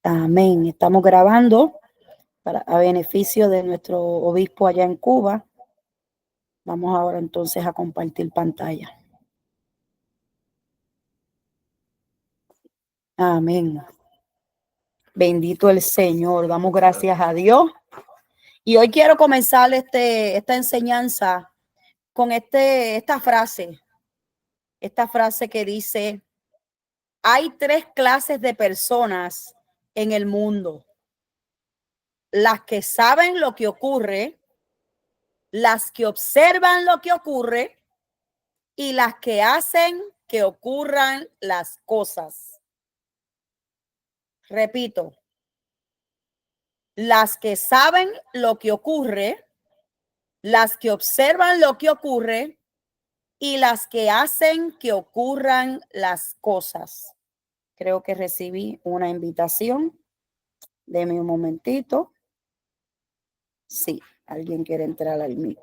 Amén. Estamos grabando a beneficio de nuestro obispo allá en Cuba. Vamos ahora entonces a compartir pantalla. Amén. Bendito el Señor. Damos gracias a Dios. Y hoy quiero comenzar esta enseñanza con esta frase que dice: hay tres clases de personas en el mundo: las que saben lo que ocurre, las que observan lo que ocurre y las que hacen que ocurran las cosas. Repito, las que saben lo que ocurre, las que observan lo que ocurre y las que hacen que ocurran las cosas. Creo que recibí una invitación. Deme un momentito. Sí, alguien quiere entrar al Meet.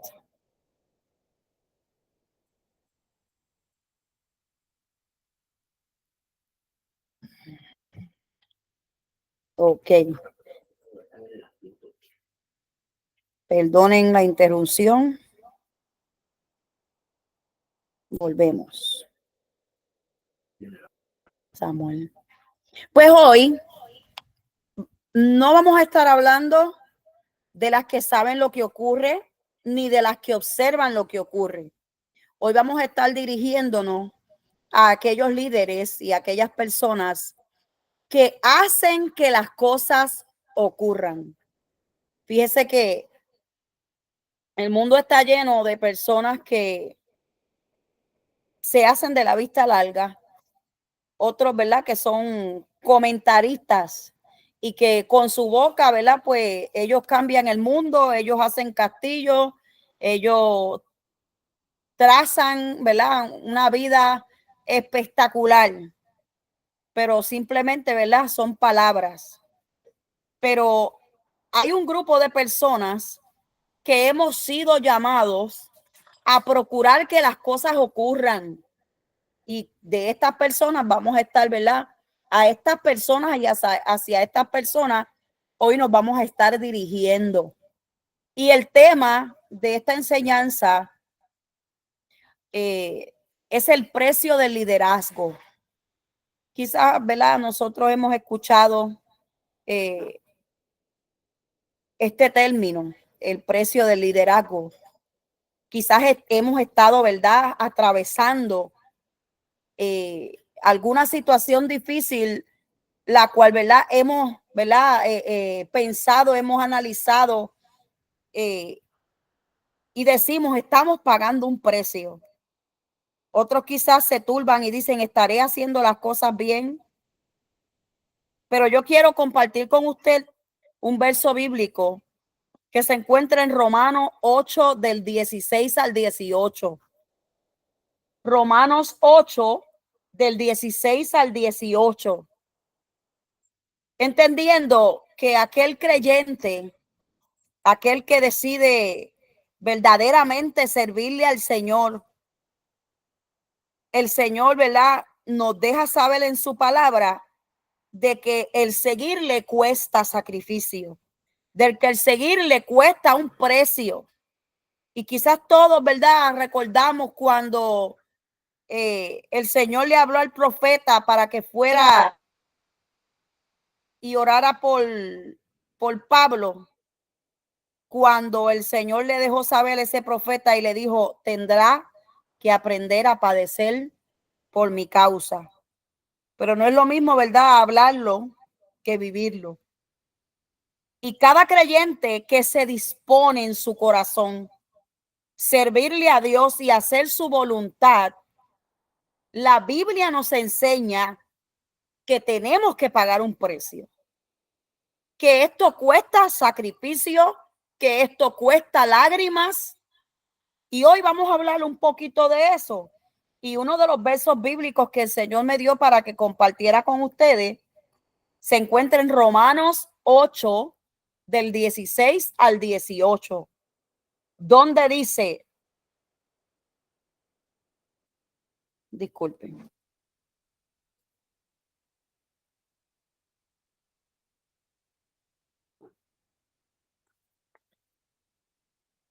Ok. Perdonen la interrupción. Volvemos. Samuel. Pues hoy no vamos a estar hablando de las que saben lo que ocurre, ni de las que observan lo que ocurre. Hoy vamos a estar dirigiéndonos a aquellos líderes y a aquellas personas que hacen que las cosas ocurran. Fíjese que el mundo está lleno de personas que se hacen de la vista larga, otros, ¿verdad?, que son comentaristas y que con su boca, ¿verdad?, pues ellos cambian el mundo, ellos hacen castillos, ellos trazan, ¿verdad?, una vida espectacular, pero simplemente, ¿verdad?, son palabras. Pero hay un grupo de personas que hemos sido llamados a procurar que las cosas ocurran. Y de estas personas vamos a estar, ¿verdad? A estas personas y hacia estas personas hoy nos vamos a estar dirigiendo. Y el tema de esta enseñanza es el precio del liderazgo. Quizás, ¿verdad?, nosotros hemos escuchado este término, el precio del liderazgo. Quizás hemos estado, ¿verdad?, atravesando alguna situación difícil, la cual, ¿verdad?, hemos, ¿verdad?, pensado, hemos analizado y decimos, estamos pagando un precio. Otros quizás se turban y dicen, estaré haciendo las cosas bien. Pero yo quiero compartir con usted un verso bíblico que se encuentra en Romanos 8 del 16 al 18. Romanos 8 del 16 al 18. Entendiendo que aquel creyente, aquel que decide verdaderamente servirle al Señor, el Señor, ¿verdad?, nos deja saber en su palabra de que el seguir le cuesta sacrificio, del que el seguir le cuesta un precio. Y quizás todos, ¿verdad?, recordamos cuando el Señor le habló al profeta para que fuera y orara por Pablo, cuando el Señor le dejó saber a ese profeta y le dijo, tendrá que aprender a padecer por mi causa. Pero no es lo mismo, ¿verdad?, hablarlo que vivirlo. Y cada creyente que se dispone en su corazón servirle a Dios y hacer su voluntad, la Biblia nos enseña que tenemos que pagar un precio, que esto cuesta sacrificio, que esto cuesta lágrimas. Y hoy vamos a hablar un poquito de eso. Y uno de los versos bíblicos que el Señor me dio para que compartiera con ustedes se encuentra en Romanos 8 del 16 al 18, donde dice, disculpen,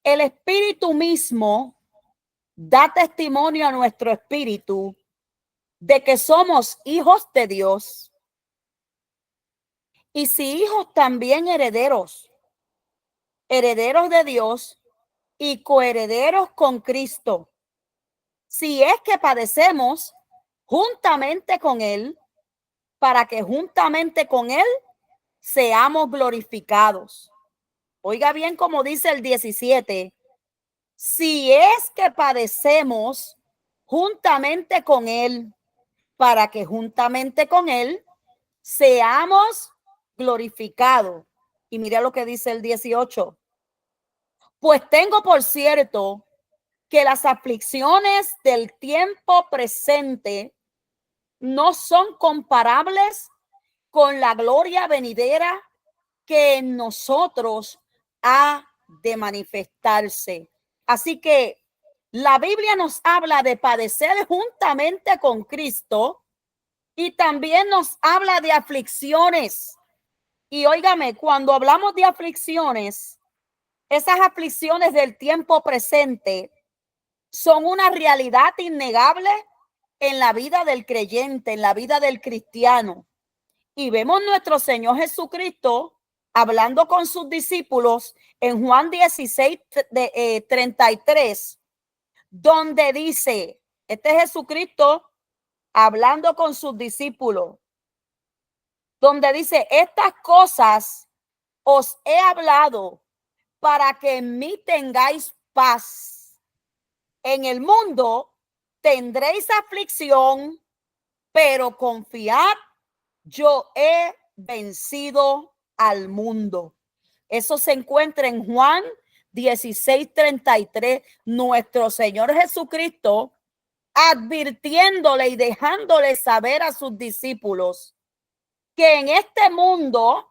El Espíritu mismo da testimonio a nuestro espíritu de que somos hijos de Dios. Y si hijos, también herederos, herederos de Dios y coherederos con Cristo. Si es que padecemos juntamente con Él, para que juntamente con Él seamos glorificados. Oiga bien como dice el 17. Si es que padecemos juntamente con Él, para que juntamente con Él seamos glorificados. Y mira lo que dice el 18. Pues tengo por cierto que las aflicciones del tiempo presente no son comparables con la gloria venidera que en nosotros ha de manifestarse. Así que la Biblia nos habla de padecer juntamente con Cristo y también nos habla de aflicciones. Y óigame, cuando hablamos de aflicciones, esas aflicciones del tiempo presente son una realidad innegable en la vida del creyente, en la vida del cristiano. Y vemos nuestro Señor Jesucristo hablando con sus discípulos en Juan 16, 33, donde dice, este es Jesucristo hablando con sus discípulos, donde dice, estas cosas os he hablado para que en mí tengáis paz. En el mundo tendréis aflicción, pero confiad, yo he vencido al mundo. Eso se encuentra en Juan 16:33. Nuestro Señor Jesucristo advirtiéndole y dejándole saber a sus discípulos que en este mundo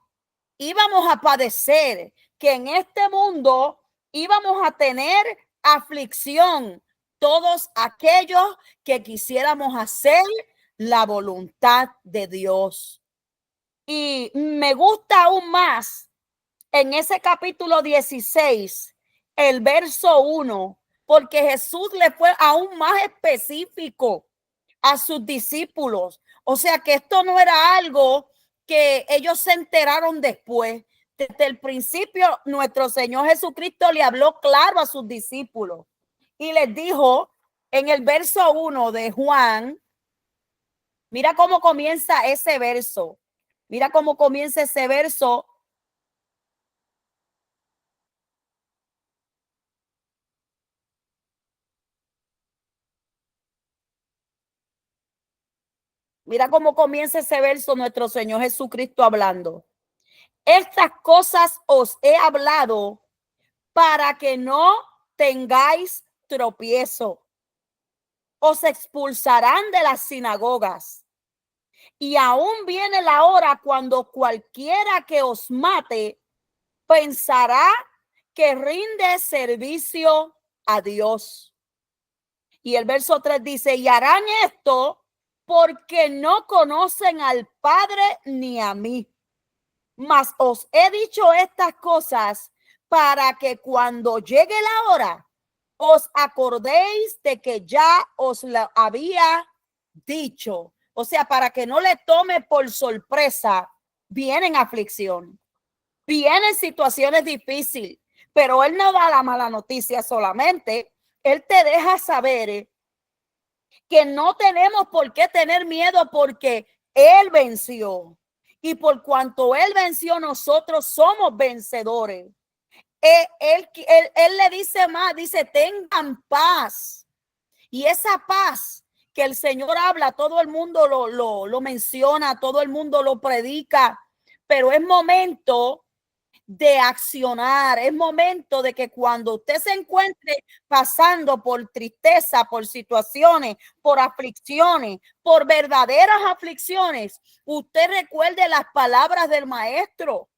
íbamos a padecer, que en este mundo íbamos a tener aflicción, todos aquellos que quisiéramos hacer la voluntad de Dios. Y me gusta aún más en ese capítulo 16, el verso 1, porque Jesús le fue aún más específico a sus discípulos. O sea que esto no era algo que ellos se enteraron después. Desde el principio, nuestro Señor Jesucristo le habló claro a sus discípulos y les dijo en el verso 1 de Juan, mira cómo comienza ese verso. Mira cómo comienza ese verso. Mira cómo comienza ese verso nuestro Señor Jesucristo hablando. Estas cosas os he hablado para que no tengáis tropiezo. Os expulsarán de las sinagogas. Y aún viene la hora cuando cualquiera que os mate pensará que rinde servicio a Dios. Y el verso 3 dice, y harán esto porque no conocen al Padre ni a mí. Mas os he dicho estas cosas para que cuando llegue la hora os acordéis de que ya os lo había dicho. O sea, para que no le tome por sorpresa, vienen aflicción, vienen situaciones difíciles, pero Él no da la mala noticia solamente. Él te deja saber que no tenemos por qué tener miedo porque Él venció. Y por cuanto Él venció, nosotros somos vencedores. Él le dice más, dice, tengan paz. Y esa paz que el Señor habla, todo el mundo lo menciona, todo el mundo lo predica, pero es momento de accionar. Es momento de que cuando usted se encuentre pasando por tristeza, por situaciones, por aflicciones, por verdaderas aflicciones, usted recuerde las palabras del maestro.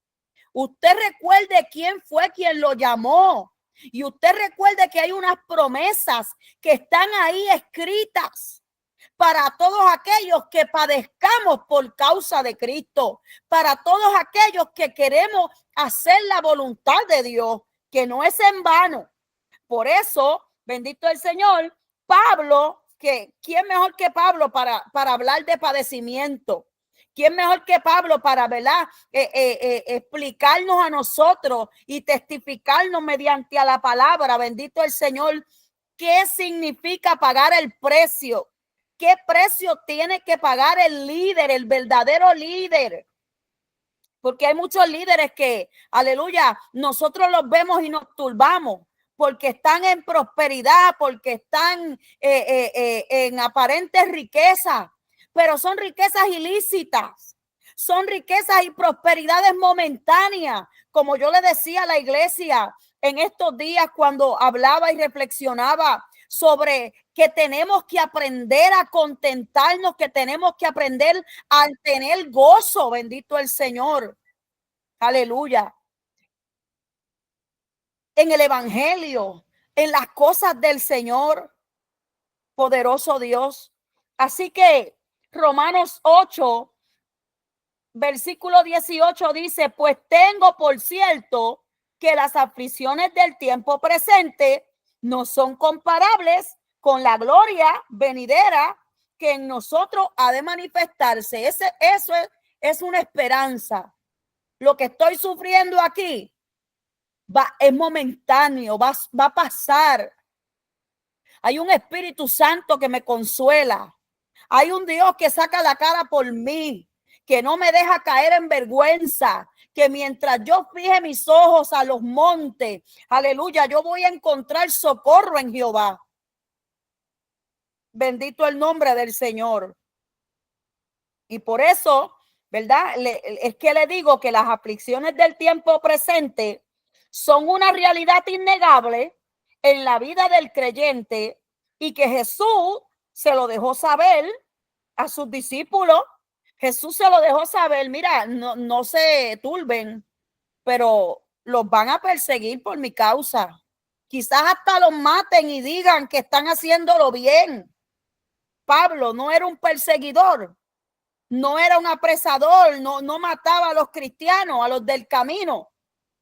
Usted recuerde quién fue quien lo llamó. Y usted recuerde que hay unas promesas que están ahí escritas para todos aquellos que padezcamos por causa de Cristo, para todos aquellos que queremos hacer la voluntad de Dios, que no es en vano. Por eso, bendito el Señor, Pablo, que ¿quién mejor que Pablo para hablar de padecimiento? ¿Quién mejor que Pablo para, ¿verdad? Explicarnos a nosotros y testificarnos mediante a la palabra, bendito el Señor, qué significa pagar el precio, qué precio tiene que pagar el líder, el verdadero líder. Porque hay muchos líderes que, aleluya, nosotros los vemos y nos turbamos porque están en prosperidad, porque están en aparentes riquezas, pero son riquezas ilícitas, son riquezas y prosperidades momentáneas. Como yo le decía a la iglesia en estos días cuando hablaba y reflexionaba sobre que tenemos que aprender a contentarnos, que tenemos que aprender a tener gozo, bendito el Señor. Aleluya. En el evangelio, en las cosas del Señor, poderoso Dios. Así que Romanos 8, versículo 18 dice, pues tengo por cierto que las aflicciones del tiempo presente no son comparables con la gloria venidera que en nosotros ha de manifestarse. Eso es una esperanza. Lo que estoy sufriendo aquí es momentáneo, va a pasar. Hay un Espíritu Santo que me consuela. Hay un Dios que saca la cara por mí, que no me deja caer en vergüenza, que mientras yo fije mis ojos a los montes, aleluya, yo voy a encontrar socorro en Jehová. Bendito el nombre del Señor. Y por eso, ¿verdad? Es que le digo que las aflicciones del tiempo presente son una realidad innegable en la vida del creyente y que Jesús se lo dejó saber a sus discípulos. Jesús se lo dejó saber, mira, no se turben, pero los van a perseguir por mi causa. Quizás hasta los maten y digan que están haciéndolo bien. Pablo no era un perseguidor, no era un apresador, no mataba a los cristianos, a los del camino.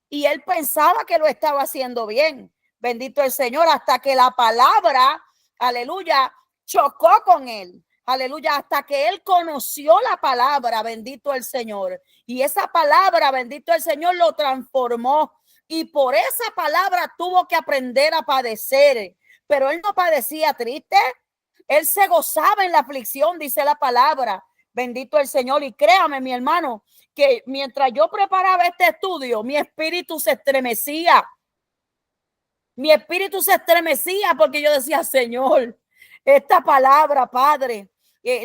Y él pensaba que lo estaba haciendo bien. Bendito el Señor, hasta que la palabra, aleluya, chocó con él. Aleluya, hasta que él conoció la palabra, bendito el Señor. Y esa palabra, bendito el Señor, lo transformó. Y por esa palabra tuvo que aprender a padecer. Pero él no padecía triste. Él se gozaba en la aflicción, dice la palabra. Bendito el Señor. Y créame, mi hermano, que mientras yo preparaba este estudio, mi espíritu se estremecía. Mi espíritu se estremecía porque yo decía, Señor, esta palabra, Padre,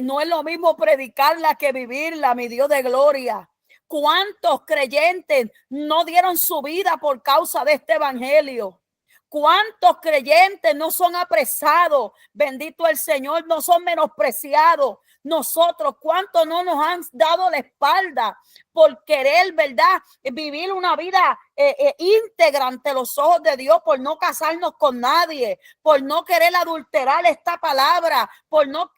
no es lo mismo predicarla que vivirla, mi Dios de gloria. ¿Cuántos creyentes no dieron su vida por causa de este evangelio? ¿Cuántos creyentes no son apresados? Bendito el Señor, no son menospreciados. Nosotros, ¿cuántos no nos han dado la espalda por querer, verdad, vivir una vida íntegra ante los ojos de Dios, por no casarnos con nadie, por no querer adulterar esta palabra, por no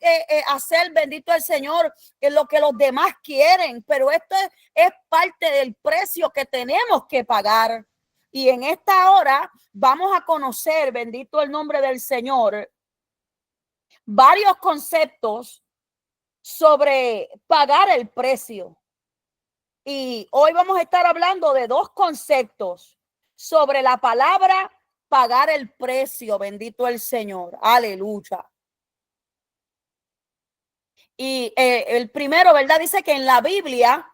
hacer, bendito el Señor, lo que los demás quieren? Pero esto es parte del precio que tenemos que pagar. Y en esta hora vamos a conocer, bendito el nombre del Señor, varios conceptos sobre pagar el precio. Y hoy vamos a estar hablando de dos conceptos sobre la palabra pagar el precio, bendito el Señor. Aleluya. Y el primero, ¿verdad? Dice que en la Biblia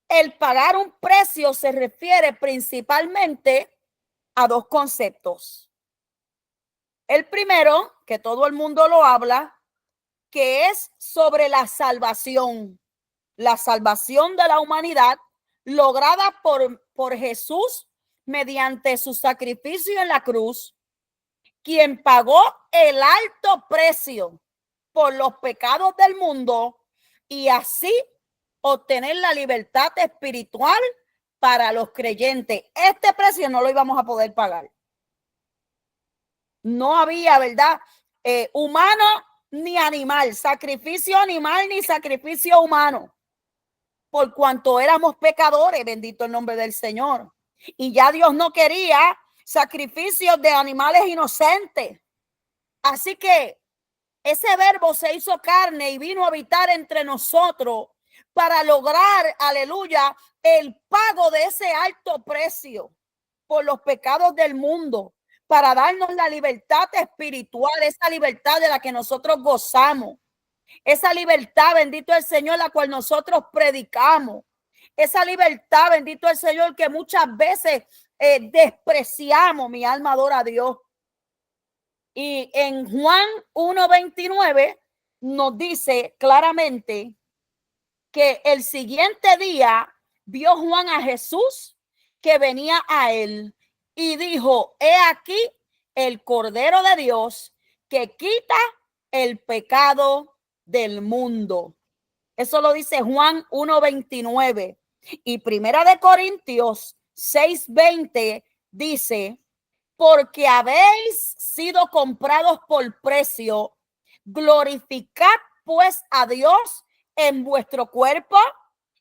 el pagar un precio se refiere principalmente a dos conceptos. El primero, que todo el mundo lo habla, que es sobre la salvación de la humanidad lograda por Jesús mediante su sacrificio en la cruz, quien pagó el alto precio por los pecados del mundo y así obtener la libertad espiritual para los creyentes. Este precio no lo íbamos a poder pagar. No había, ¿verdad? Humano ni animal, sacrificio animal ni sacrificio humano, por cuanto éramos pecadores, bendito el nombre del Señor. Y ya Dios no quería sacrificios de animales inocentes. Así que ese verbo se hizo carne y vino a habitar entre nosotros para lograr, aleluya, el pago de ese alto precio por los pecados del mundo, para darnos la libertad espiritual, esa libertad de la que nosotros gozamos, esa libertad, bendito el Señor, la cual nosotros predicamos, esa libertad, bendito el Señor, que muchas veces despreciamos. Mi alma adora a Dios. Y en Juan 1:29 nos dice claramente que el siguiente día vio Juan a Jesús que venía a él y dijo: he aquí el Cordero de Dios que quita el pecado del mundo. Eso lo dice Juan 1:29. Y Primera de Corintios 6:20 dice: porque habéis sido comprados por precio, glorificad pues a Dios en vuestro cuerpo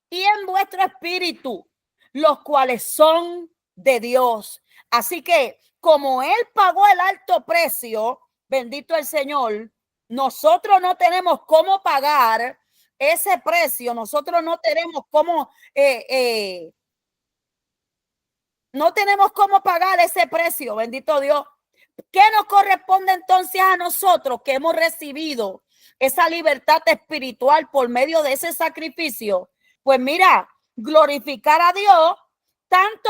y en vuestro espíritu, los cuales son de Dios. Así que como Él pagó el alto precio, bendito el Señor, nosotros no tenemos cómo pagar ese precio. Nosotros no tenemos cómo no tenemos cómo pagar ese precio, bendito Dios. ¿Qué nos corresponde entonces a nosotros que hemos recibido esa libertad espiritual por medio de ese sacrificio? Pues mira, glorificar a Dios tanto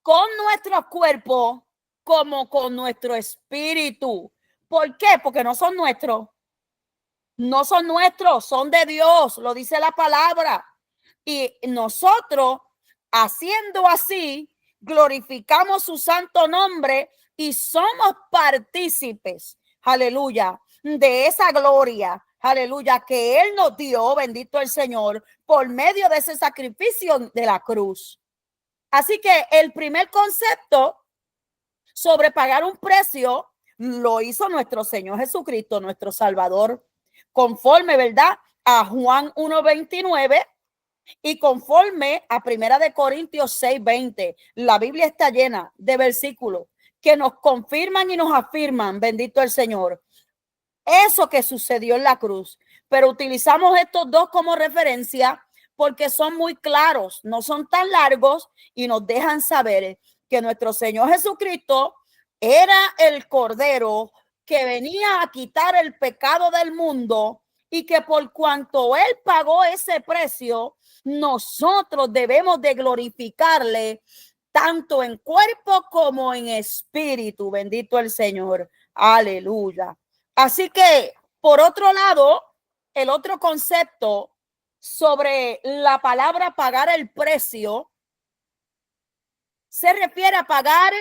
con nuestros cuerpos como con nuestro espíritu. ¿Por qué? Porque no son nuestros. No son nuestros, son de Dios, lo dice la palabra. Y nosotros, haciendo así, glorificamos su santo nombre y somos partícipes, aleluya, de esa gloria, aleluya, que Él nos dio, bendito el Señor, por medio de ese sacrificio de la cruz. Así que el primer concepto sobre pagar un precio lo hizo nuestro Señor Jesucristo, nuestro Salvador, conforme, ¿verdad?, a Juan 1:29 y conforme a Primera de Corintios 6:20. La Biblia está llena de versículos que nos confirman y nos afirman, bendito el Señor, eso que sucedió en la cruz. Pero utilizamos estos dos como referencia porque son muy claros, no son tan largos y nos dejan saber que nuestro Señor Jesucristo era el Cordero que venía a quitar el pecado del mundo y que por cuanto Él pagó ese precio, nosotros debemos de glorificarle tanto en cuerpo como en espíritu. Bendito el Señor. Aleluya. Así que, por otro lado, el otro concepto sobre la palabra pagar el precio se refiere a pagar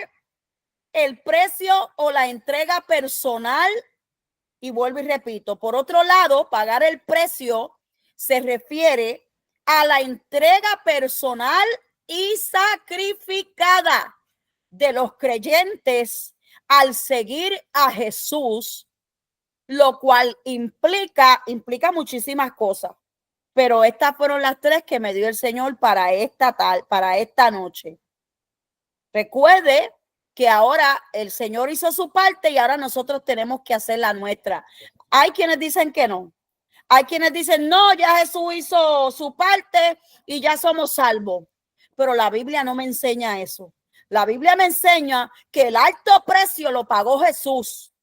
el precio o la entrega personal. Y vuelvo y repito, por otro lado, pagar el precio se refiere a la entrega personal y sacrificada de los creyentes al seguir a Jesús, lo cual implica muchísimas cosas, pero estas fueron las tres que me dio el Señor para esta noche. Recuerde que ahora el Señor hizo su parte y ahora nosotros tenemos que hacer la nuestra. Hay quienes dicen que no. Hay quienes dicen, no, ya Jesús hizo su parte y ya somos salvos. Pero la Biblia no me enseña eso. La Biblia me enseña que el alto precio lo pagó Jesús.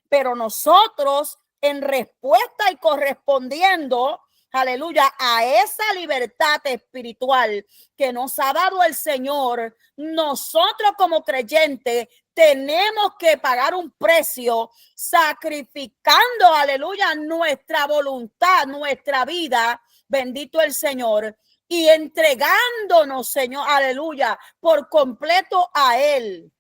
Pero nosotros, en respuesta y correspondiendo, aleluya, a esa libertad espiritual que nos ha dado el Señor, nosotros como creyentes tenemos que pagar un precio sacrificando, aleluya, nuestra voluntad, nuestra vida, bendito el Señor, y entregándonos, Señor, aleluya, por completo a Él.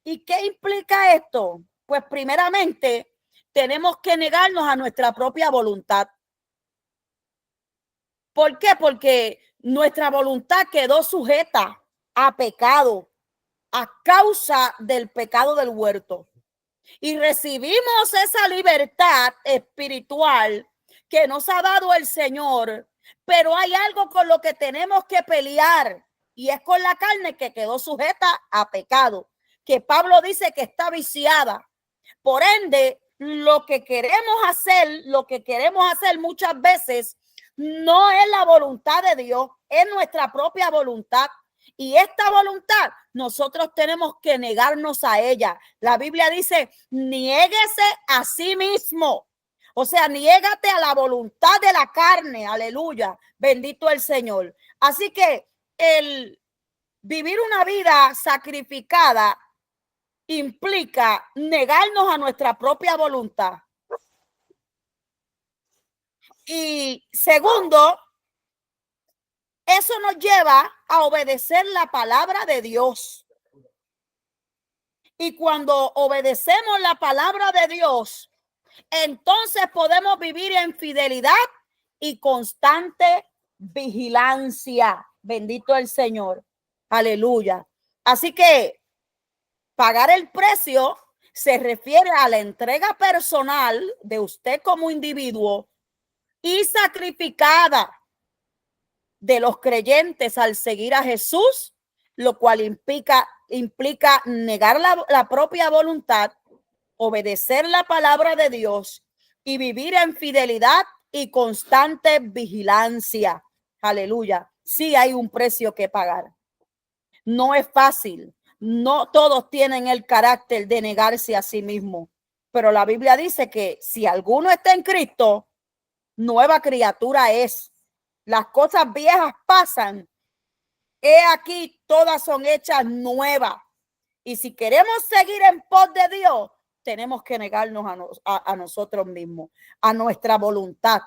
¿Y qué implica esto? Pues primeramente tenemos que negarnos a nuestra propia voluntad. ¿Por qué? Porque nuestra voluntad quedó sujeta a pecado a causa del pecado del huerto. Y recibimos esa libertad espiritual que nos ha dado el Señor, pero hay algo con lo que tenemos que pelear y es con la carne que quedó sujeta a pecado, que Pablo dice que está viciada. Por ende, lo que queremos hacer muchas veces no es la voluntad de Dios, es nuestra propia voluntad. Y esta voluntad nosotros tenemos que negarnos a ella. La Biblia dice, niéguese a sí mismo. O sea, niégate a la voluntad de la carne. Aleluya. Bendito el Señor. Así que el vivir una vida sacrificada implica negarnos a nuestra propia voluntad. Y segundo, eso nos lleva a obedecer la palabra de Dios. Y cuando obedecemos la palabra de Dios, entonces podemos vivir en fidelidad y constante vigilancia. Bendito el Señor. Aleluya. Así que pagar el precio se refiere a la entrega personal de usted como individuo y sacrificada de los creyentes al seguir a Jesús, lo cual implica negar la propia voluntad, obedecer la palabra de Dios y vivir en fidelidad y constante vigilancia. Aleluya. Sí hay un precio que pagar. No es fácil. No todos tienen el carácter de negarse a sí mismo. Pero la Biblia dice que si alguno está en Cristo, nueva criatura es. Las cosas viejas pasan. He aquí, todas son hechas nuevas. Y si queremos seguir en pos de Dios, tenemos que negarnos a nosotros mismos, a nuestra voluntad,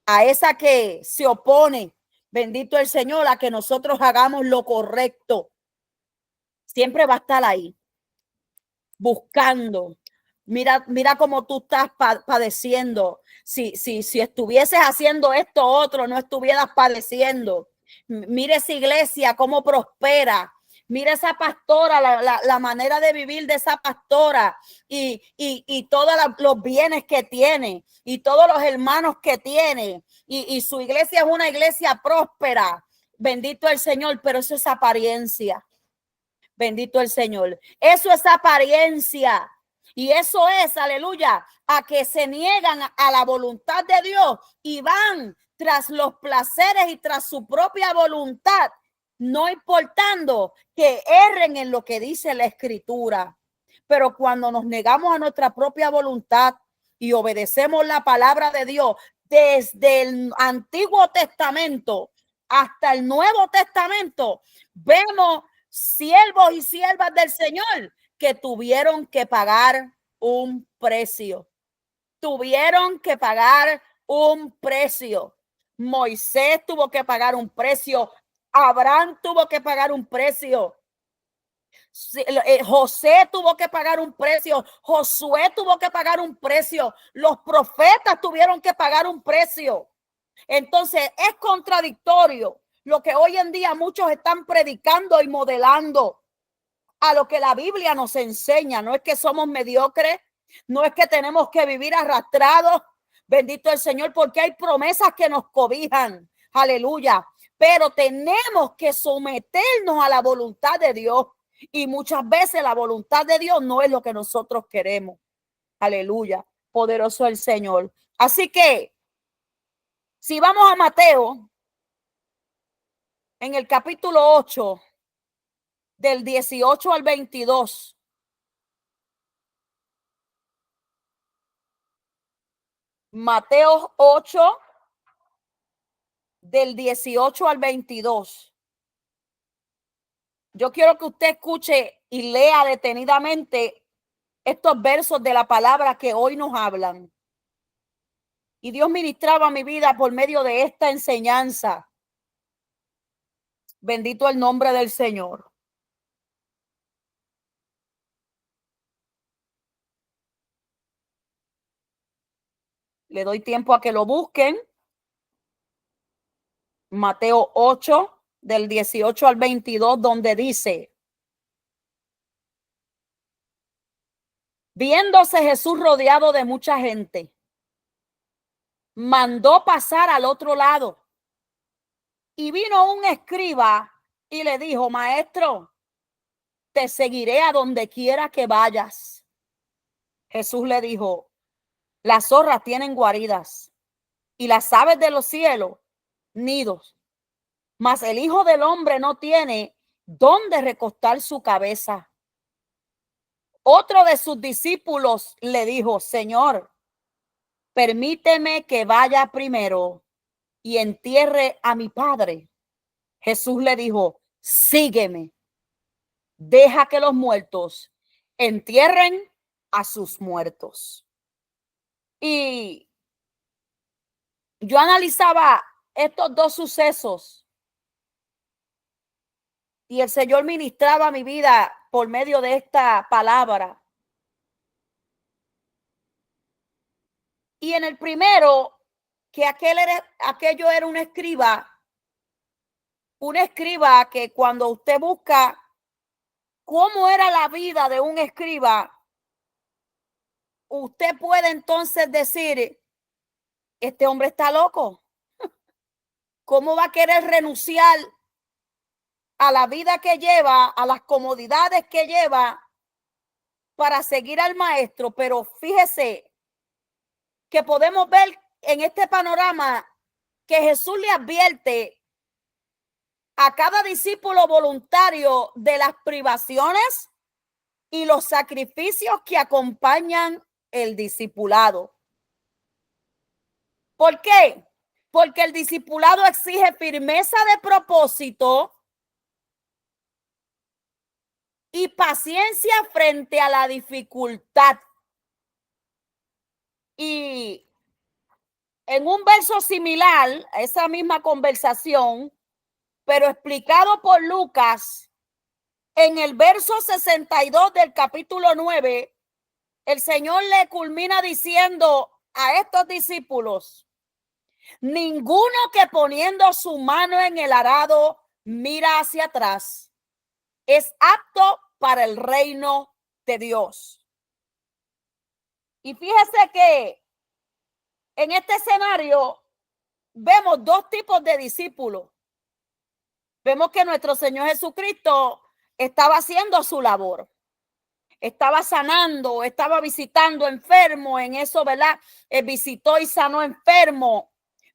a esa que se opone, bendito el Señor, a que nosotros hagamos lo correcto. Siempre va a estar ahí, buscando. Mira cómo tú estás padeciendo. Si estuvieses haciendo esto otro, no estuvieras padeciendo. Mira esa iglesia, cómo prospera. Mira esa pastora, la manera de vivir de esa pastora y todos los bienes que tiene y todos los hermanos que tiene. Y su iglesia es una iglesia próspera. Bendito el Señor, pero eso es apariencia. Bendito el Señor. Eso es apariencia. Y eso es, aleluya, a que se niegan a la voluntad de Dios y van tras los placeres y tras su propia voluntad, no importando que erren en lo que dice la Escritura. Pero cuando nos negamos a nuestra propia voluntad y obedecemos la palabra de Dios desde el Antiguo Testamento hasta el Nuevo Testamento, vemos siervos y siervas del Señor que tuvieron que pagar un precio. Tuvieron que pagar un precio. Moisés tuvo que pagar un precio. Abraham tuvo que pagar un precio. José tuvo que pagar un precio. Josué tuvo que pagar un precio. Los profetas tuvieron que pagar un precio. Entonces es contradictorio lo que hoy en día muchos están predicando y modelando a lo que la Biblia nos enseña. No es que somos mediocres, no es que tenemos que vivir arrastrados, bendito el Señor, porque hay promesas que nos cobijan, aleluya, pero tenemos que someternos a la voluntad de Dios y muchas veces la voluntad de Dios no es lo que nosotros queremos, aleluya, poderoso el Señor. Así que si vamos a Mateo, en el capítulo 8, del 18 al 22. Mateo 8, del 18 al 22. Yo quiero que usted escuche y lea detenidamente estos versos de la palabra que hoy nos hablan. Y Dios ministraba mi vida por medio de esta enseñanza. Bendito el nombre del Señor. Le doy tiempo a que lo busquen. Mateo 8, del 18 al 22, donde dice: viéndose Jesús rodeado de mucha gente, mandó pasar al otro lado. Y vino un escriba y le dijo: maestro, te seguiré a donde quiera que vayas. Jesús le dijo, las zorras tienen guaridas y las aves de los cielos nidos, mas el Hijo del Hombre no tiene dónde recostar su cabeza. Otro de sus discípulos le dijo, Señor, permíteme que vaya primero y entierre a mi padre. Jesús le dijo, sígueme, deja que los muertos entierren a sus muertos. Y yo analizaba estos dos sucesos y el Señor ministraba mi vida por medio de esta palabra. Y en el primero, que aquello era un escriba que cuando usted busca cómo era la vida de un escriba, usted puede entonces decir, este hombre está loco. ¿Cómo va a querer renunciar a la vida que lleva, a las comodidades que lleva para seguir al maestro? Pero fíjese que podemos ver en este panorama que Jesús le advierte a cada discípulo voluntario de las privaciones y los sacrificios que acompañan el discipulado. ¿Por qué? Porque el discipulado exige firmeza de propósito y paciencia frente a la dificultad. Y en un verso similar a esa misma conversación, pero explicado por Lucas, en el verso 62 del capítulo 9, el Señor le culmina diciendo a estos discípulos, ninguno que poniendo su mano en el arado mira hacia atrás es apto para el reino de Dios. Y fíjese que en este escenario vemos dos tipos de discípulos. Vemos que nuestro Señor Jesucristo estaba haciendo su labor. Estaba sanando, estaba visitando enfermos, en eso, ¿verdad? Visitó y sanó enfermos.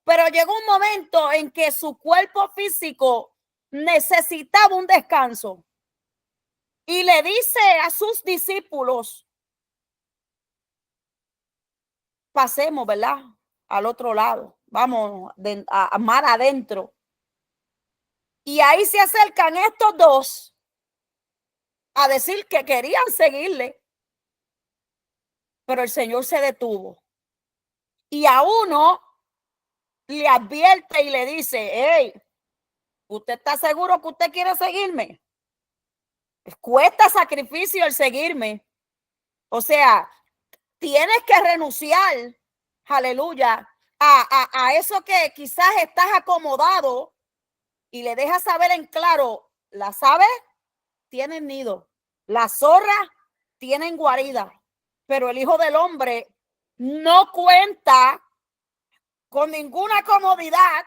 Pero llegó un momento en que su cuerpo físico necesitaba un descanso. Y le dice a sus discípulos, pasemos, ¿verdad? Al otro lado, vamos a mar adentro. Y ahí se acercan estos dos a decir que querían seguirle. Pero el Señor se detuvo. Y a uno le advierte y le dice, hey, ¿usted está seguro que usted quiere seguirme? Cuesta sacrificio el seguirme. O sea, tienes que renunciar, aleluya, a eso que quizás estás acomodado y le dejas saber en claro, las aves tienen nido, las zorras tienen guarida, pero el Hijo del Hombre no cuenta con ninguna comodidad.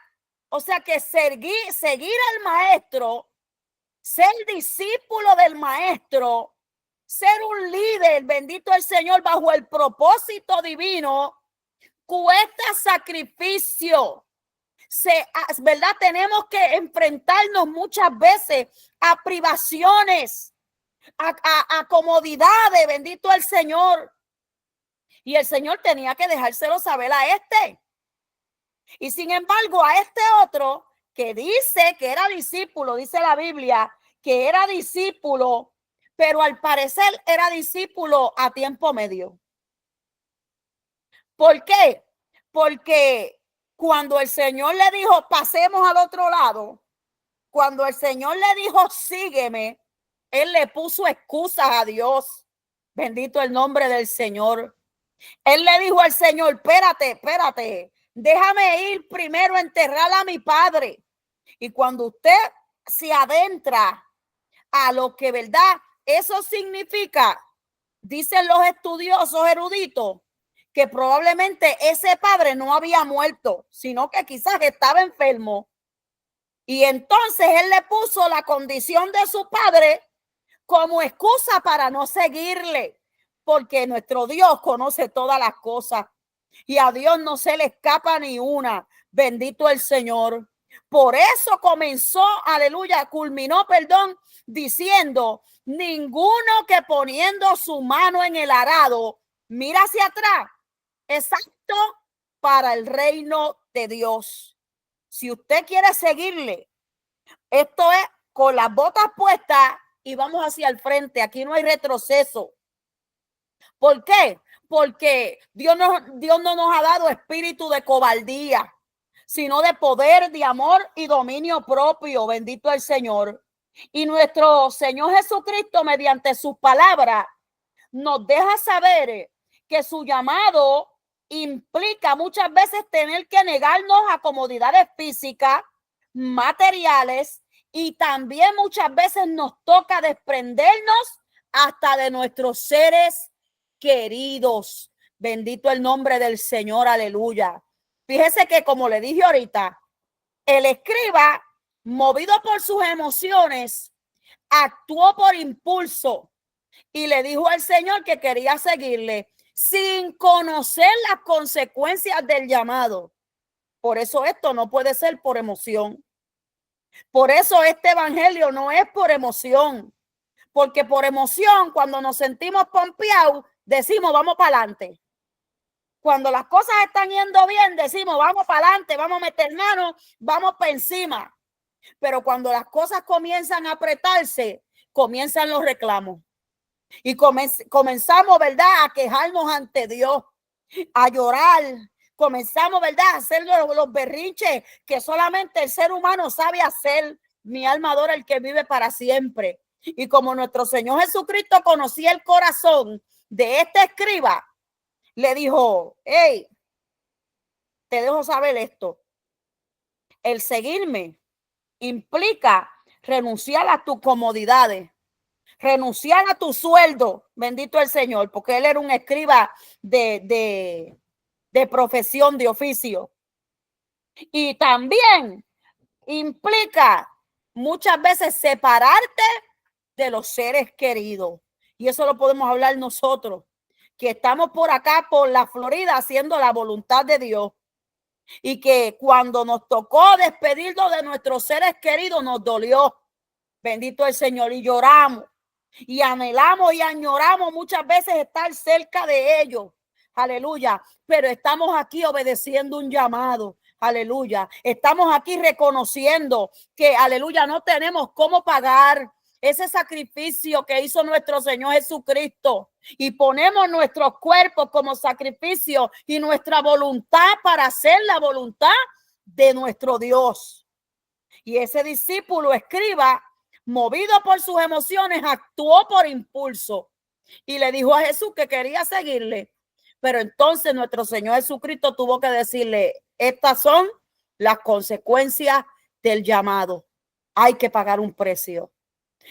O sea que seguir al maestro, ser discípulo del maestro, ser un líder, bendito el Señor, bajo el propósito divino, cuesta sacrificio. ¿Verdad? Tenemos que enfrentarnos muchas veces a privaciones, a comodidades, bendito el Señor. Y el Señor tenía que dejárselo saber a este. Y sin embargo, a este otro que dice que era discípulo, dice la Biblia, que era discípulo, pero al parecer era discípulo a tiempo medio. ¿Por qué? Porque cuando el Señor le dijo, pasemos al otro lado, cuando el Señor le dijo, sígueme, él le puso excusas a Dios. Bendito el nombre del Señor. Él le dijo al Señor, espérate, déjame ir primero a enterrar a mi padre. Y cuando usted se adentra a lo que, ¿verdad? Eso significa, dicen los estudiosos eruditos, que probablemente ese padre no había muerto, sino que quizás estaba enfermo. Y entonces él le puso la condición de su padre como excusa para no seguirle, porque nuestro Dios conoce todas las cosas y a Dios no se le escapa ni una. Bendito el Señor. Por eso comenzó, aleluya, culminó, perdón, diciendo: ninguno que poniendo su mano en el arado mira hacia atrás, exacto, para el reino de Dios. Si usted quiere seguirle, esto es con las botas puestas y vamos hacia el frente. Aquí no hay retroceso. ¿Por qué? Porque Dios no nos ha dado espíritu de cobardía, sino de poder, de amor y dominio propio. Bendito el Señor. Y nuestro Señor Jesucristo, mediante sus palabras, nos deja saber que su llamado implica muchas veces tener que negarnos a comodidades físicas, materiales, y también muchas veces nos toca desprendernos hasta de nuestros seres queridos. Bendito el nombre del Señor, aleluya. Fíjese que, como le dije ahorita, el escriba, movido por sus emociones, actuó por impulso y le dijo al Señor que quería seguirle sin conocer las consecuencias del llamado. Por eso esto no puede ser por emoción. Por eso este evangelio no es por emoción. Porque por emoción, cuando nos sentimos pompeados, decimos vamos para adelante. Cuando las cosas están yendo bien, decimos vamos para adelante, vamos a meter manos, vamos para encima. Pero cuando las cosas comienzan a apretarse, comienzan los reclamos. Y comenzamos, ¿verdad?, a quejarnos ante Dios, a llorar. Comenzamos, ¿verdad?, a hacer los berrinches que solamente el ser humano sabe hacer. Mi alma adora al que vive para siempre. Y como nuestro Señor Jesucristo conocía el corazón de este escriba, le dijo: hey, te dejo saber esto. El seguirme implica renunciar a tus comodidades, renunciar a tu sueldo, bendito el Señor, porque él era un escriba de profesión, de oficio. Y también implica muchas veces separarte de los seres queridos. Y eso lo podemos hablar nosotros, que estamos por acá, por la Florida, haciendo la voluntad de Dios. Y que cuando nos tocó despedirnos de nuestros seres queridos, nos dolió. Bendito el Señor. Y lloramos. Y anhelamos y añoramos muchas veces estar cerca de ellos. Aleluya. Pero estamos aquí obedeciendo un llamado. Aleluya. Estamos aquí reconociendo que, aleluya, no tenemos cómo pagar ese sacrificio que hizo nuestro Señor Jesucristo, y ponemos nuestros cuerpos como sacrificio y nuestra voluntad para hacer la voluntad de nuestro Dios. Y ese discípulo escriba, movido por sus emociones, actuó por impulso y le dijo a Jesús que quería seguirle. Pero entonces nuestro Señor Jesucristo tuvo que decirle: estas son las consecuencias del llamado. Hay que pagar un precio.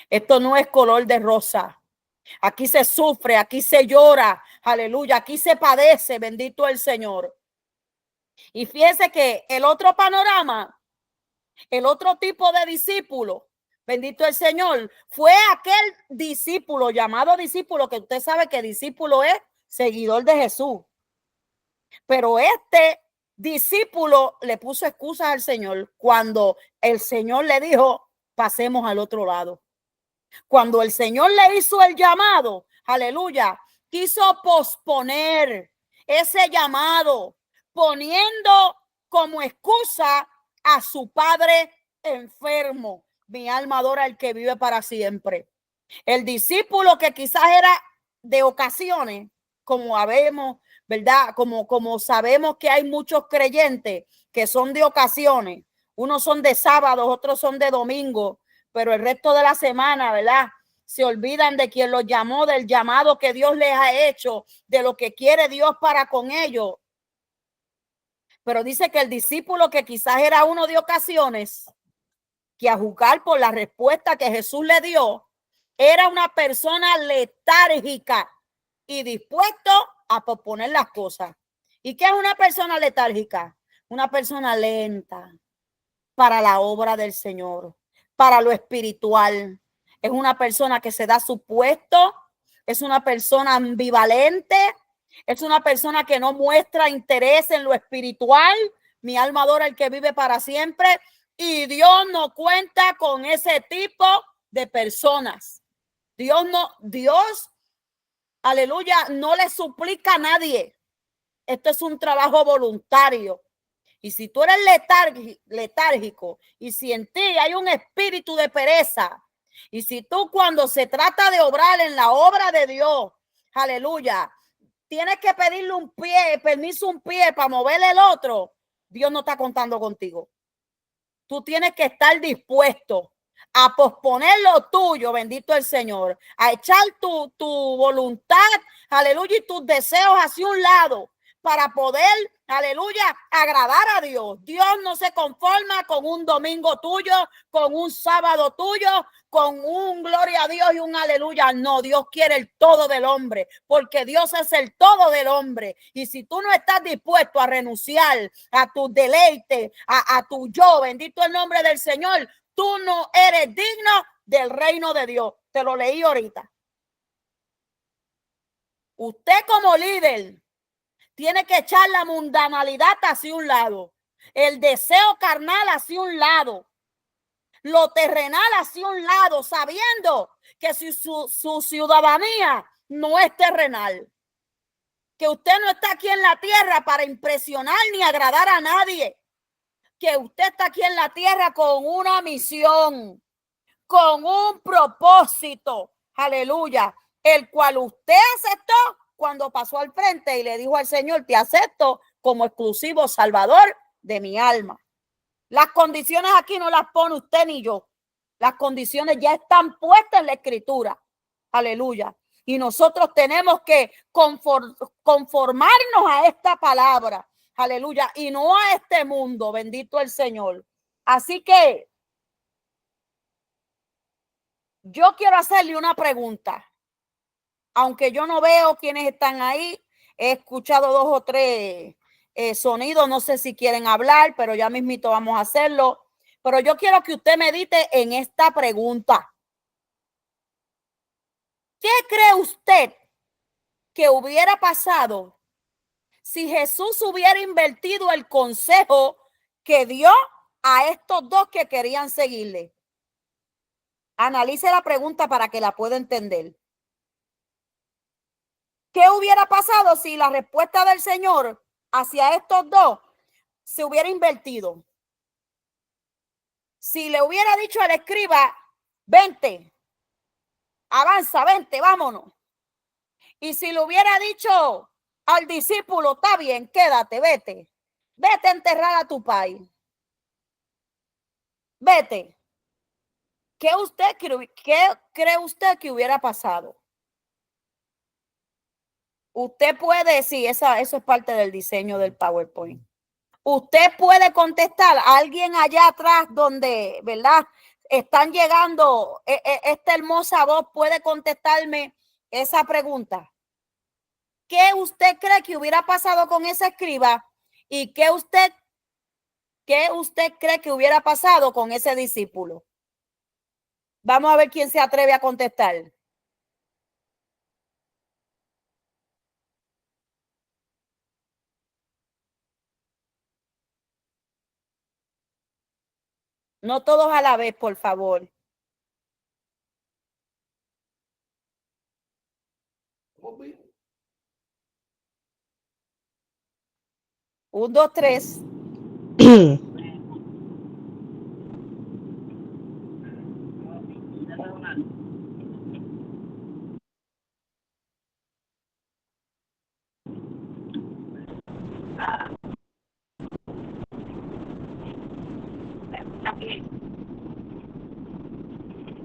Esto no es color de rosa. Aquí se sufre, aquí se llora. Aleluya, aquí se padece. Bendito el Señor. Y fíjese que el otro panorama, el otro tipo de discípulo, bendito el Señor, fue aquel discípulo, llamado discípulo, que usted sabe que discípulo es seguidor de Jesús. Pero este discípulo le puso excusas al Señor cuando el Señor le dijo: pasemos al otro lado. Cuando el Señor le hizo el llamado, aleluya, quiso posponer ese llamado, poniendo como excusa a su padre enfermo. Mi alma adora al que vive para siempre. El discípulo que quizás era de ocasiones, como sabemos, ¿verdad? Como sabemos que hay muchos creyentes que son de ocasiones. Unos son de sábado, otros son de domingo, pero el resto de la semana, ¿verdad?, se olvidan de quien los llamó, del llamado que Dios les ha hecho, de lo que quiere Dios para con ellos. Pero dice que el discípulo que quizás era uno de ocasiones, que a juzgar por la respuesta que Jesús le dio, era una persona letárgica y dispuesto a posponer las cosas. ¿Y qué es una persona letárgica? Una persona lenta para la obra del Señor, para lo espiritual. es una persona que se da su puesto, es una persona ambivalente, es una persona que no muestra interés en lo espiritual. Mi alma adora al que vive para siempre, y Dios no cuenta con ese tipo de personas. Dios, aleluya, no le suplica a nadie. Esto es un trabajo voluntario. Y si tú eres letárgico, y si en ti hay un espíritu de pereza, y si tú, cuando se trata de obrar en la obra de Dios, aleluya, tienes que pedirle permiso un pie para mover el otro, Dios no está contando contigo. Tú tienes que estar dispuesto a posponer lo tuyo, bendito el Señor, a echar tu voluntad, aleluya, y tus deseos hacia un lado para poder, aleluya, agradar a Dios. Dios no se conforma con un domingo tuyo, con un sábado tuyo, con un gloria a Dios y un aleluya. No, Dios quiere el todo del hombre, porque Dios es el todo del hombre. Y si tú no estás dispuesto a renunciar a tu deleite, a tu yo, bendito el nombre del Señor, tú no eres digno del reino de Dios. Te lo leí ahorita. Usted, como líder, tiene que echar la mundanalidad hacia un lado, el deseo carnal hacia un lado, lo terrenal hacia un lado, sabiendo que su ciudadanía no es terrenal, que usted no está aquí en la tierra para impresionar ni agradar a nadie, que usted está aquí en la tierra con una misión, con un propósito, aleluya, el cual usted aceptó cuando pasó al frente y le dijo al Señor: te acepto como exclusivo salvador de mi alma. Las condiciones aquí no las pone usted ni yo. Las condiciones ya están puestas en la Escritura. Aleluya. Y nosotros tenemos que conformarnos a esta palabra. Aleluya. Y no a este mundo. Bendito el Señor. Así que yo quiero hacerle una pregunta. Aunque yo no veo quiénes están ahí, he escuchado 2 o 3 sonidos. No sé si quieren hablar, pero ya mismito vamos a hacerlo. Pero yo quiero que usted medite en esta pregunta. ¿Qué cree usted que hubiera pasado si Jesús hubiera invertido el consejo que dio a estos dos que querían seguirle? Analice la pregunta para que la pueda entender. ¿Qué hubiera pasado si la respuesta del Señor hacia estos dos se hubiera invertido? Si le hubiera dicho al escriba: vente, avanza, vente, vámonos. Y si le hubiera dicho al discípulo: está bien, quédate, vete a enterrar a tu país, vete. ¿Qué cree usted que hubiera pasado? Usted puede decir, eso es parte del diseño del PowerPoint. Usted puede contestar a alguien allá atrás donde, ¿verdad?, están llegando esta hermosa voz. Puede contestarme esa pregunta. ¿Qué usted cree que hubiera pasado con ese escriba? ¿Y qué usted cree que hubiera pasado con ese discípulo? Vamos a ver quién se atreve a contestar. No todos a la vez, por favor. 1, 2, 3.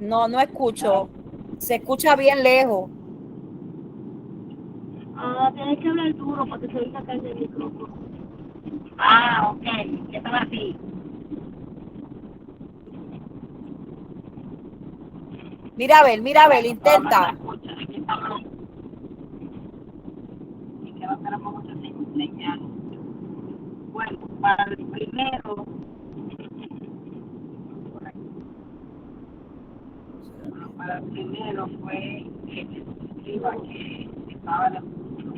No escucho. Se escucha bien lejos. Tienes que hablar duro porque se oiga acá en el micrófono. Ok. ¿Qué estaba así? Mira a ver, intenta. Bueno, para el primero, primero fue el escriba que estaba en el mundo.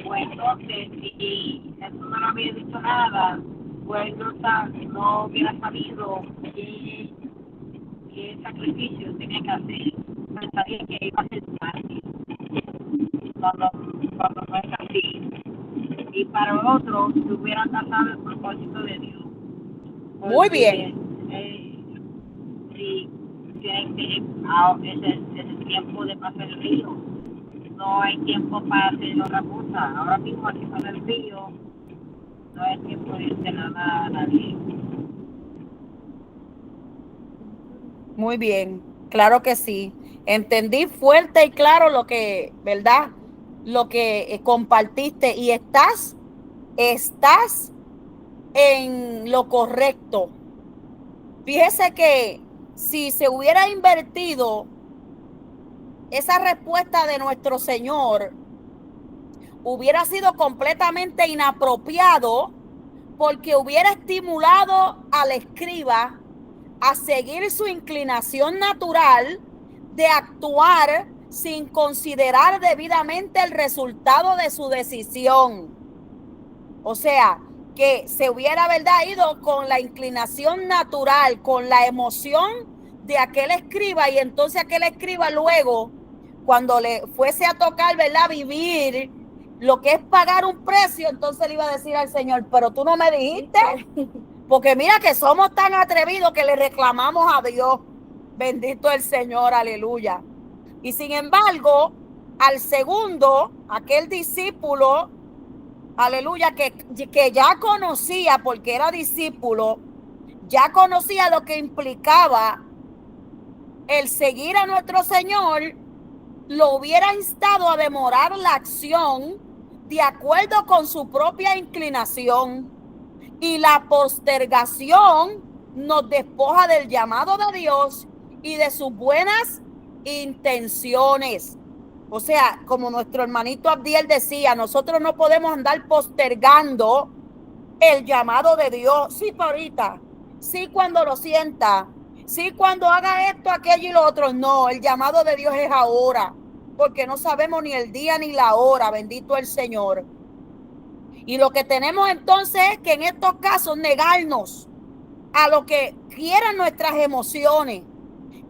Pues entonces, si eso no le había dicho nada, pues no hubiera sabido qué sacrificio tenía que hacer. Pensaría que iba a ser tarde, cuando no es así. Y para el otro, se hubiera tratado el propósito de Dios. Muy Porque, bien. sí, tienen que, es el tiempo de pasar el río. No hay tiempo para hacer otra cosa. Ahora mismo aquí con el río, no hay tiempo de hacer nada a nadie. Muy bien, claro que sí. Entendí fuerte y claro lo que, ¿verdad? Lo que compartiste y estás en lo correcto. Fíjese que si se hubiera invertido esa respuesta de nuestro Señor, hubiera sido completamente inapropiado porque hubiera estimulado al escriba a seguir su inclinación natural de actuar sin considerar debidamente el resultado de su decisión. O sea, que se hubiera, ¿verdad?, ido con la inclinación natural, con la emoción de aquel escriba, y entonces aquel escriba luego, cuando le fuese a tocar, ¿verdad?, vivir lo que es pagar un precio, entonces le iba a decir al Señor, pero tú no me dijiste, porque mira que somos tan atrevidos que le reclamamos a Dios. Bendito el Señor, aleluya. Y sin embargo, al segundo, aquel discípulo, aleluya, que ya conocía, porque era discípulo, ya conocía lo que implicaba el seguir a nuestro Señor, lo hubiera instado a demorar la acción de acuerdo con su propia inclinación. Y la postergación nos despoja del llamado de Dios y de sus buenas intenciones. O sea, como nuestro hermanito Abdiel decía, nosotros no podemos andar postergando el llamado de Dios. Sí, para ahorita, sí cuando lo sienta, sí cuando haga esto, aquello y lo otro. No, el llamado de Dios es ahora, porque no sabemos ni el día ni la hora. Bendito el Señor. Y lo que tenemos entonces es que en estos casos negarnos a lo que quieran nuestras emociones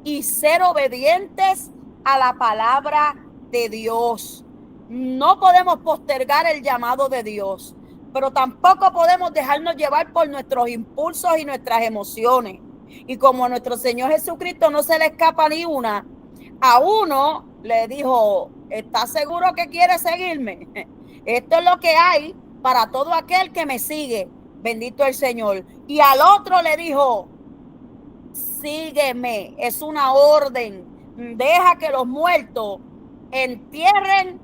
y ser obedientes a la palabra de Dios. No podemos postergar el llamado de Dios, pero tampoco podemos dejarnos llevar por nuestros impulsos y nuestras emociones. Y como a nuestro Señor Jesucristo no se le escapa ni una, a uno le dijo, ¿estás seguro que quieres seguirme? Esto es lo que hay para todo aquel que me sigue. Bendito el Señor. Y al otro le dijo, sígueme, es una orden. Deja que los muertos entierren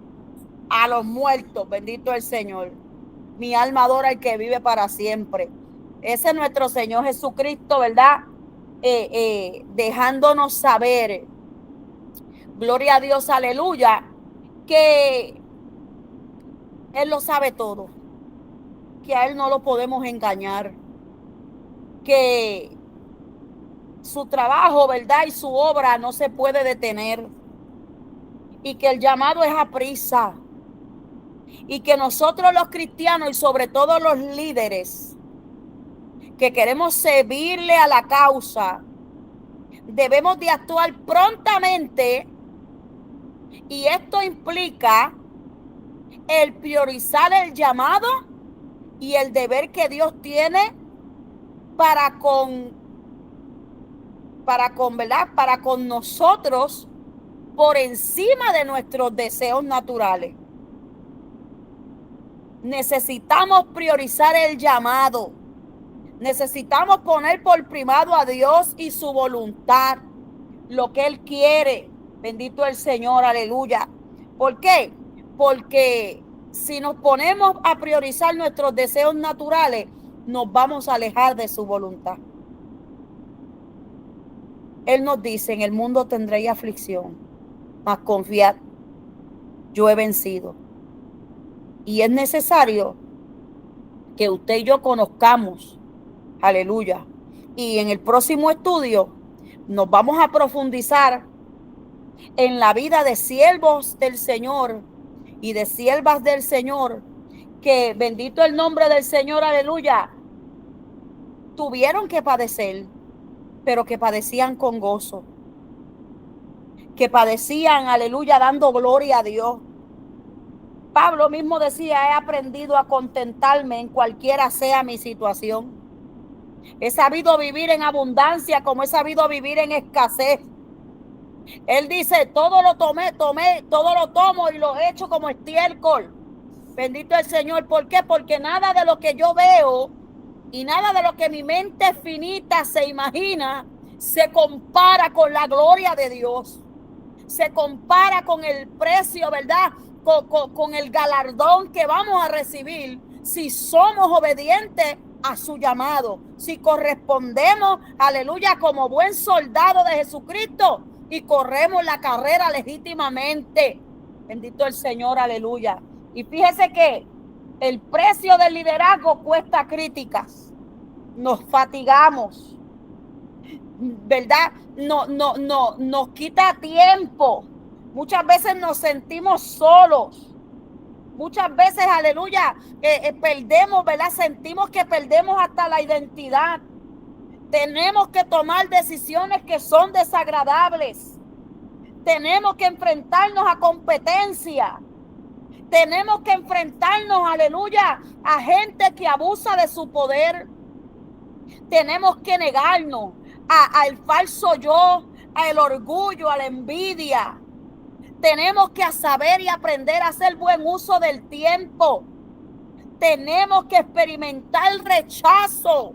a los muertos. Bendito el Señor. Mi alma adora al que vive para siempre. Ese es nuestro Señor Jesucristo, ¿verdad? Dejándonos saber, gloria a Dios, aleluya, que Él lo sabe todo, que a Él no lo podemos engañar, que su trabajo, ¿verdad?, y su obra no se puede detener, y que el llamado es a prisa, y que nosotros los cristianos y sobre todo los líderes que queremos servirle a la causa, debemos de actuar prontamente, y esto implica el priorizar el llamado y el deber que Dios tiene para con ¿verdad?, para con nosotros por encima de nuestros deseos naturales. Necesitamos priorizar el llamado. Necesitamos poner por primado a Dios y su voluntad, lo que Él quiere. Bendito el Señor, aleluya. ¿Por qué? Porque si nos ponemos a priorizar nuestros deseos naturales, nos vamos a alejar de su voluntad. Él nos dice, en el mundo tendréis aflicción, mas confiad, yo he vencido. Y es necesario que usted y yo conozcamos, aleluya. Y en el próximo estudio nos vamos a profundizar en la vida de siervos del Señor y de siervas del Señor, que bendito el nombre del Señor, aleluya, tuvieron que padecer, pero que padecían con gozo, que padecían, aleluya, dando gloria a Dios. Pablo mismo decía, he aprendido a contentarme en cualquiera sea mi situación. He sabido vivir en abundancia como he sabido vivir en escasez. Él dice, todo lo todo lo tomo y lo echo como estiércol. Bendito el Señor. ¿Por qué? Porque nada de lo que yo veo y nada de lo que mi mente finita se imagina se compara con la gloria de Dios. Se compara con el precio, ¿verdad? Con el galardón que vamos a recibir si somos obedientes a su llamado, si correspondemos, aleluya, como buen soldado de Jesucristo y corremos la carrera legítimamente. Bendito el Señor, aleluya. Y fíjese que el precio del liderazgo cuesta críticas. Nos fatigamos, ¿verdad? Nos quita tiempo. Muchas veces nos sentimos solos. Muchas veces, aleluya, perdemos, ¿verdad? Sentimos que perdemos hasta la identidad. Tenemos que tomar decisiones que son desagradables. Tenemos que enfrentarnos a competencia. Tenemos que enfrentarnos, aleluya, a gente que abusa de su poder. Tenemos que negarnos al falso yo, al orgullo, a la envidia. Tenemos que saber y aprender a hacer buen uso del tiempo. Tenemos que experimentar el rechazo.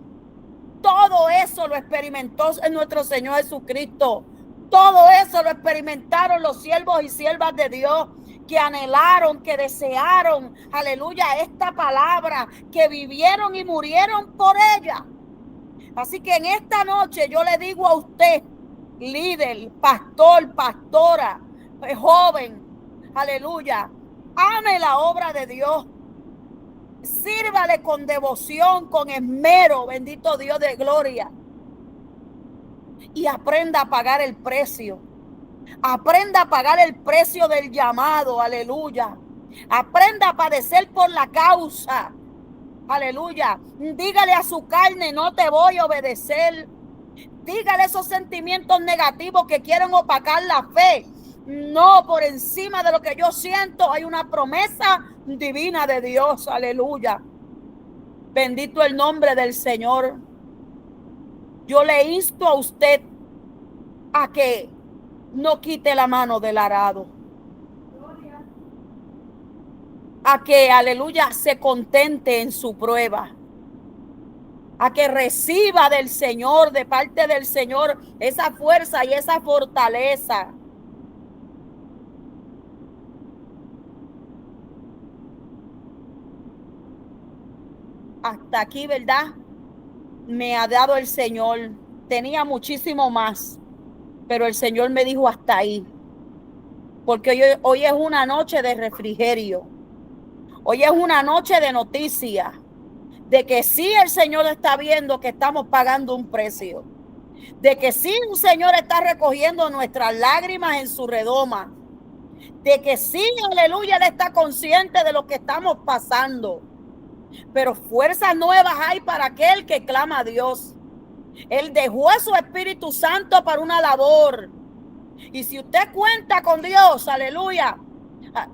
Todo eso lo experimentó en nuestro Señor Jesucristo. Todo eso lo experimentaron los siervos y siervas de Dios que anhelaron, que desearon, aleluya, esta palabra, que vivieron y murieron por ella. Así que en esta noche yo le digo a usted, líder, pastor, pastora, joven, aleluya, ame la obra de Dios. Sírvale con devoción, con esmero, bendito Dios de gloria. Y aprenda a pagar el precio. Aprenda a pagar el precio del llamado, aleluya. Aprenda a padecer por la causa, aleluya. Dígale a su carne, no te voy a obedecer. Dígale esos sentimientos negativos que quieren opacar la fe. No, por encima de lo que yo siento hay una promesa divina de Dios, aleluya. Bendito el nombre del Señor. Yo le insto a usted a que no quite la mano del arado. A que, aleluya, se contente en su prueba. A que reciba del Señor, de parte del Señor, esa fuerza y esa fortaleza. Hasta aquí, ¿verdad? Me ha dado el Señor. Tenía muchísimo más, pero el Señor me dijo hasta ahí. Porque hoy es una noche de refrigerio. Hoy es una noche de noticia. De que sí el Señor está viendo que estamos pagando un precio. De que sí un Señor está recogiendo nuestras lágrimas en su redoma. De que sí, aleluya, Él está consciente de lo que estamos pasando. Pero fuerzas nuevas hay para aquel que clama a Dios. Él dejó a su Espíritu Santo para una labor. Y si usted cuenta con Dios, aleluya,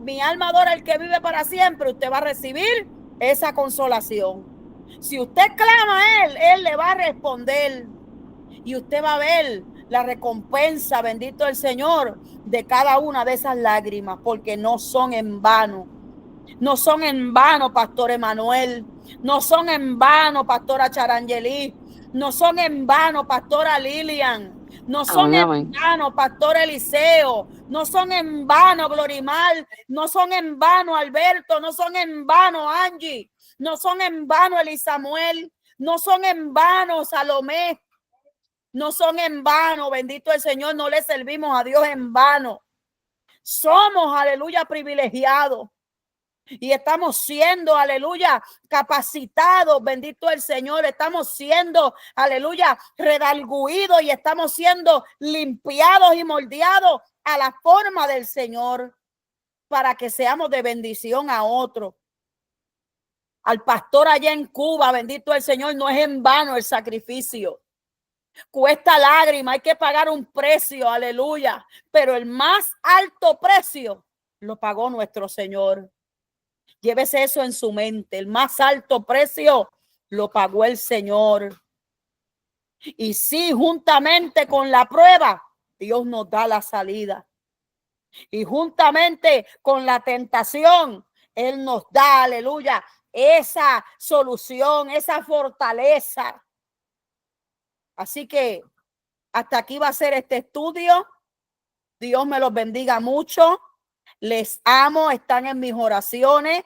mi alma adora al que vive para siempre, usted va a recibir esa consolación. Si usted clama a Él le va a responder. Y usted va a ver la recompensa, bendito el Señor, de cada una de esas lágrimas, porque no son en vano. No son en vano, Pastor Emanuel. No son en vano, Pastora Charangeli. No son en vano, Pastora Lilian. No son en vano, Pastor Eliseo. No son en vano, Glorimar. No son en vano, Alberto. No son en vano, Angie. No son en vano, Elisamuel. No son en vano, Salomé. No son en vano, bendito el Señor. No le servimos a Dios en vano. Somos, aleluya, privilegiados. Y estamos siendo, aleluya, capacitados, bendito el Señor. Estamos siendo, aleluya, redarguidos y estamos siendo limpiados y moldeados a la forma del Señor para que seamos de bendición a otro. Al pastor allá en Cuba, bendito el Señor, no es en vano el sacrificio. Cuesta lágrima, hay que pagar un precio, aleluya. Pero el más alto precio lo pagó nuestro Señor. Llévese eso en su mente. El más alto precio lo pagó el Señor. Y sí, juntamente con la prueba, Dios nos da la salida. Y juntamente con la tentación, Él nos da, aleluya, esa solución, esa fortaleza. Así que hasta aquí va a ser este estudio. Dios me los bendiga mucho. Les amo, están en mis oraciones.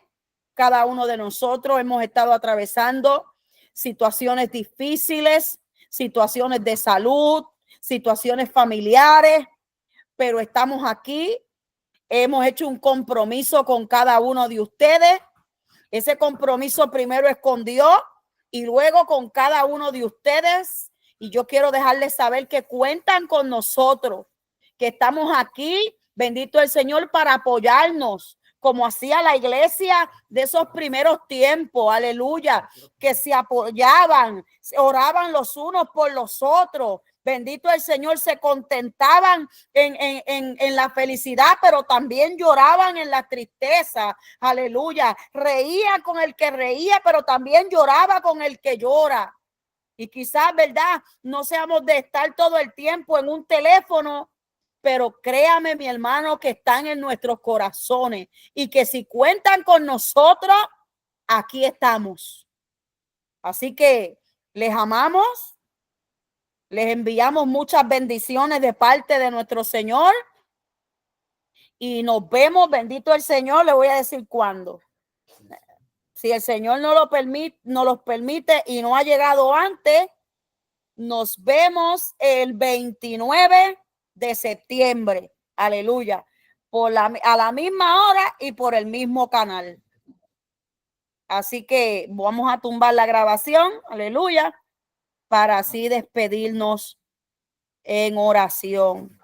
Cada uno de nosotros hemos estado atravesando situaciones difíciles, situaciones de salud, situaciones familiares, pero estamos aquí. Hemos hecho un compromiso con cada uno de ustedes. Ese compromiso primero es con Dios y luego con cada uno de ustedes. Y yo quiero dejarles saber que cuentan con nosotros, que estamos aquí, bendito el Señor, para apoyarnos, como hacía la iglesia de esos primeros tiempos, aleluya, que se apoyaban, se oraban los unos por los otros. Bendito el Señor, se contentaban en la felicidad, pero también lloraban en la tristeza. Aleluya. Reía con el que reía, pero también lloraba con el que llora. Y quizás, ¿verdad? No seamos de estar todo el tiempo en un teléfono, pero créame, mi hermano, que están en nuestros corazones y que si cuentan con nosotros, aquí estamos. Así que les amamos. Les enviamos muchas bendiciones de parte de nuestro Señor y nos vemos, bendito el Señor, le voy a decir cuándo. Si el Señor no lo permite, no los permite y no ha llegado antes, nos vemos el 29 de septiembre. Aleluya. A la misma hora y por el mismo canal. Así que vamos a tumbar la grabación. Aleluya. Para así despedirnos en oración.